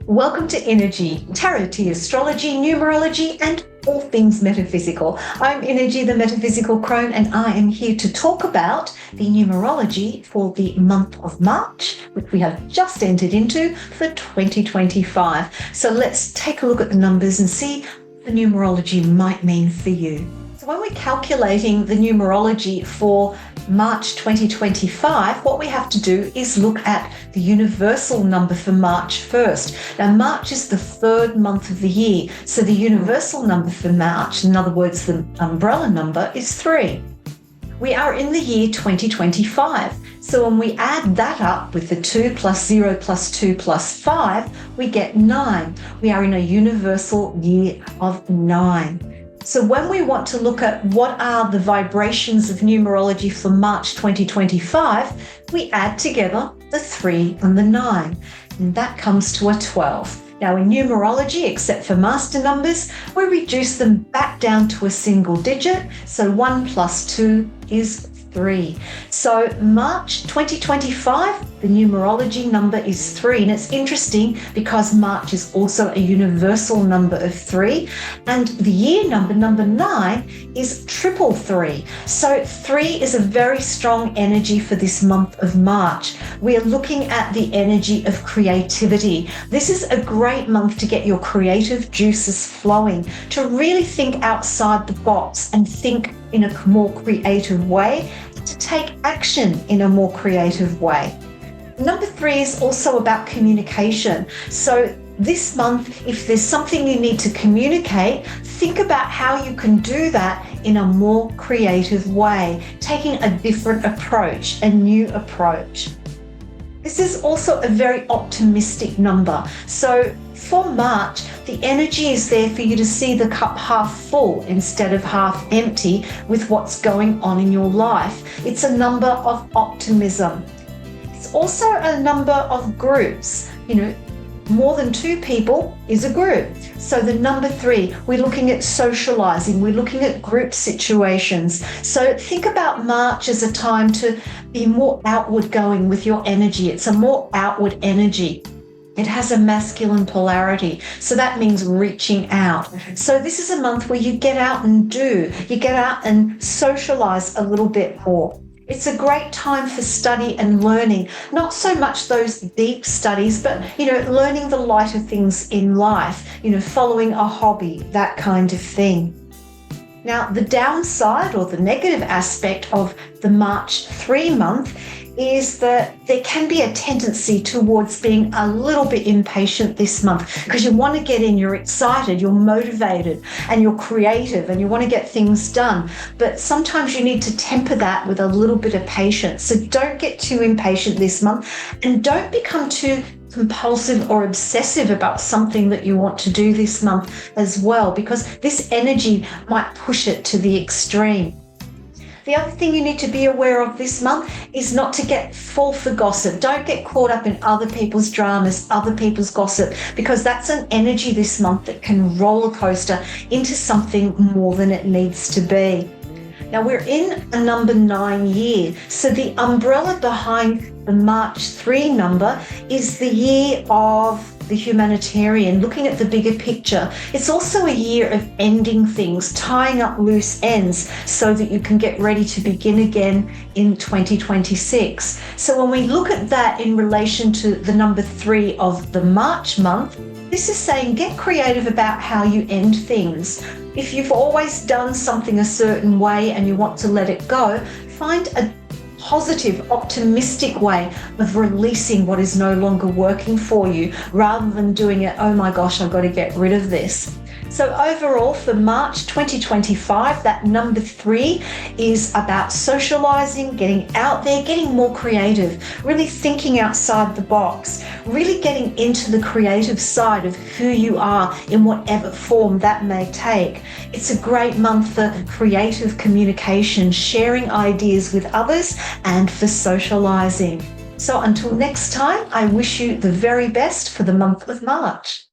Welcome to Innerji, tarot, astrology, numerology, and all things metaphysical. I'm Innerji, the Metaphysical Crone, and I am here to talk about the numerology for the month of March, which we have just entered into for 2025. So let's take a look at the numbers and see what the numerology might mean for you. So when we're calculating the numerology for March 2025, what we have to do is look at the universal number for March first. Now, March is the third month of the year, so the universal number for March, in other words, the umbrella number, is 3. We are in the year 2025, so when we add that up with the 2 plus 0 plus 2 plus 5, we get 9. We are in a universal year of 9. So when we want to look at what are the vibrations of numerology for March 2025, we add together the 3 and the 9, and that comes to a 12. Now in numerology, except for master numbers, we reduce them back down to a single digit, so 1 plus 2 is 3. So March 2025, the numerology number is 3. And it's interesting because March is also a universal number of 3. And the year number 9, is 333. So 3 is a very strong energy for this month of March. We are looking at the energy of creativity. This is a great month to get your creative juices flowing, to really think outside the box and think in a more creative way, to take action in a more creative way. Number 3 is also about communication. So this month, if there's something you need to communicate, think about how you can do that in a more creative way, taking a different approach, a new approach. This is also a very optimistic number. So for March, the energy is there for you to see the cup half full instead of half empty with what's going on in your life. It's a number of optimism. It's also a number of groups. More than 2 people is a group. So the number 3, we're looking at socializing, we're looking at group situations. So think about March as a time to be more outward going with your energy. It's a more outward energy. It has a masculine polarity, so that means reaching out. So this is a month where you get out and you get out and socialize a little bit more. It's a great time for study and learning, not so much those deep studies, but, learning the lighter things in life, following a hobby, that kind of thing. Now, the downside or the negative aspect of the March 3 month is that there can be a tendency towards being a little bit impatient this month because you want to get in, you're excited, you're motivated, and you're creative, and you want to get things done. But sometimes you need to temper that with a little bit of patience. So don't get too impatient this month, and don't become too compulsive or obsessive about something that you want to do this month as well, because this energy might push it to the extreme. The other thing you need to be aware of this month is not to fall for gossip. Don't get caught up in other people's dramas, other people's gossip, because that's an energy this month that can roller coaster into something more than it needs to be. Now, we're in a number 9 year, so the umbrella behind the March 3 number is the year of the humanitarian, looking at the bigger picture. It's also a year of ending things, tying up loose ends so that you can get ready to begin again in 2026. So when we look at that in relation to the number 3 of the March month, this is saying get creative about how you end things. If you've always done something a certain way and you want to let it go, find a positive, optimistic way of releasing what is no longer working for you, rather than doing it, oh my gosh, I've got to get rid of this. So overall, for March 2025, that number 3 is about socializing, getting out there, getting more creative, really thinking outside the box, really getting into the creative side of who you are in whatever form that may take. It's a great month for creative communication, sharing ideas with others, and for socializing. So until next time, I wish you the very best for the month of March.